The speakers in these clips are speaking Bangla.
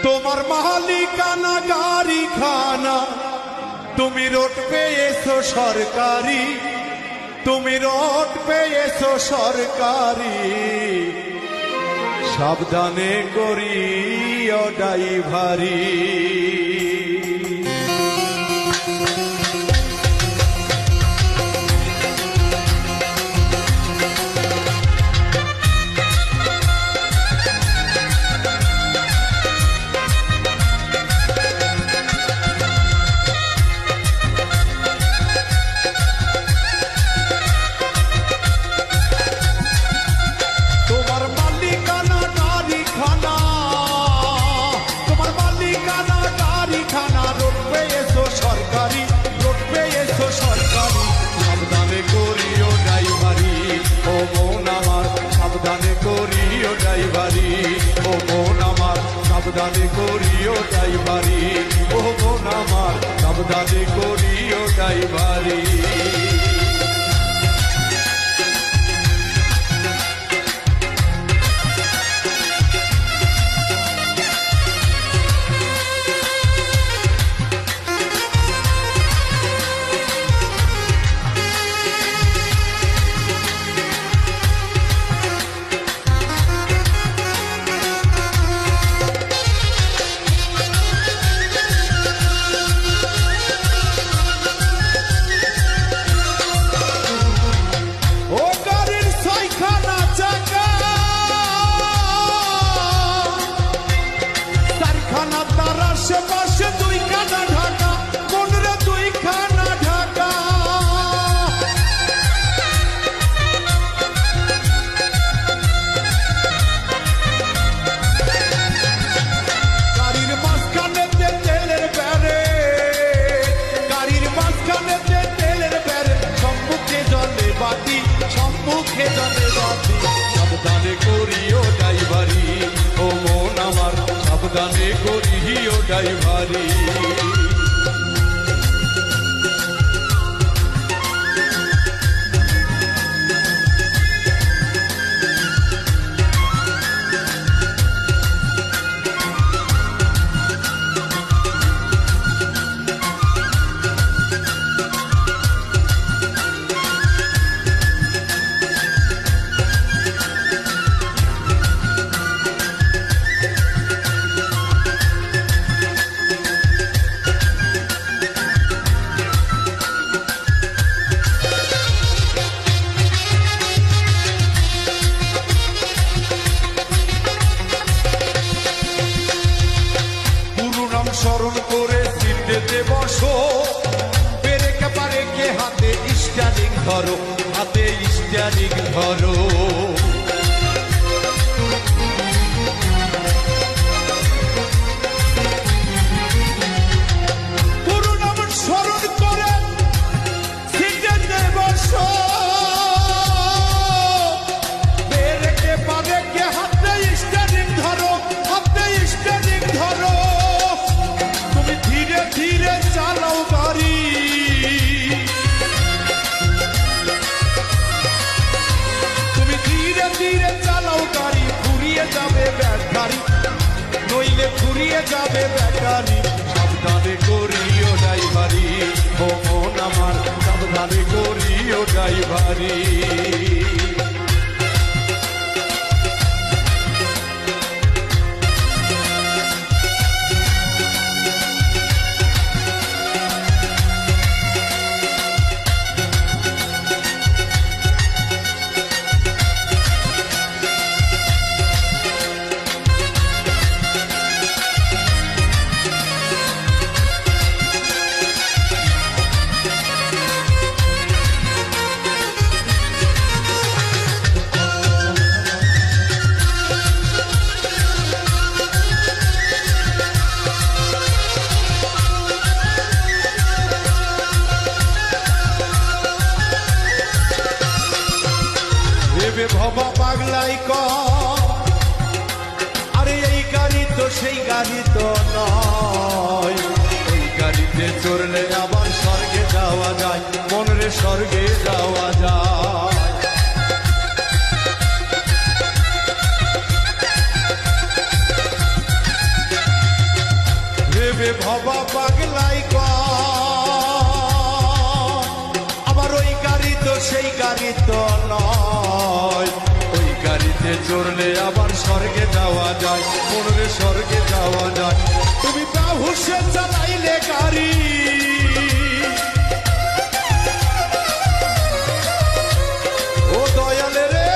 তোমার মালিকানা গাড়ি খানা তুমি রোড পেয়েছো সরকারি, তুমি রোড পেয়েছো সরকারি, সাবধানে করিও ড্রাইভারি। সাবধানে করিও ড্রাইভারি, ও মন আমার সাবধানে করিও ড্রাইভারি, ও মন আমার সাবধানে করিও ড্রাইভারি। সাবধানে করিও ড্রাইভারি, ও মন আমার সাবধানে করিও ড্রাইভারি। স্মরণ করে সিটে বসো, পেরেকে পারেকে হাতে স্টিয়ারিং ধরো, হাতে স্টিয়ারিং ধরো। পুরো নাম স্মরণ করে সিটে বসো, পেরেকে পারেকে হাতে স্টিয়ারিং ধরো, হাতে স্টিয়ারিং ধরো। ধীরে ধীরে চালাও গাড়ি, তুমি ধীরে ধীরে চালাও গাড়ি, ফুরিয়ে যাবে ব্যাটারি, নইলে ফুরিয়ে যাবে ব্যাটারি। সাবধানে করিও ড্রাইভারি, ও মন আমার সাবধানে করিও ড্রাইভারি। ভবা পাগলাই আরে এই গাড়ি তো সেই গাড়ি তো নয়, এই গাড়িতে চড়লে আবার স্বর্গে যাওয়া যায়, মনরে স্বর্গে যাওয়া যায়। বে ভবা পাগলাই আবার ওই গাড়ি তো সেই গাড়ি তো নয়, ওই গাড়িতে চড়লে আবার স্বর্গে যাওয়া যায়, মনরে স্বর্গে যাওয়া যায়। তুমি বাহুসে চালাইলে গাড়ি, ও দয়ালে রে,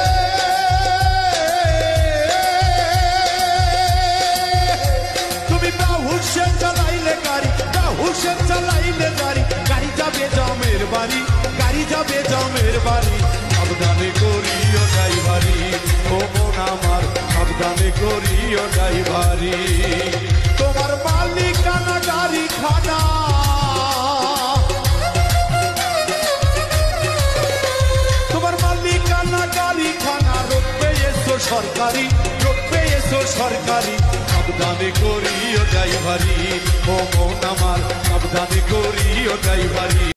তুমি বাহুসে চালাইলে গাড়ি, বাহুসে চালাইলে গাড়ি, গাড়ি যাবে জামের বাড়ি, গাড়ি যাবে জামের বাড়ি। সাবধানে করিও ড্রাইভারি, ও মন আমার সাবধানে করিও ড্রাইভারি। তোমার মালিকানা গাড়ি খানা, তোমার মালিকানা গাড়ি খানা, রোপে এসো সরকারি, রোপে এসো সরকারি। সাবধানে করিও ড্রাইভারি, ও মন আমার সাবধানে করিও ড্রাইভারি।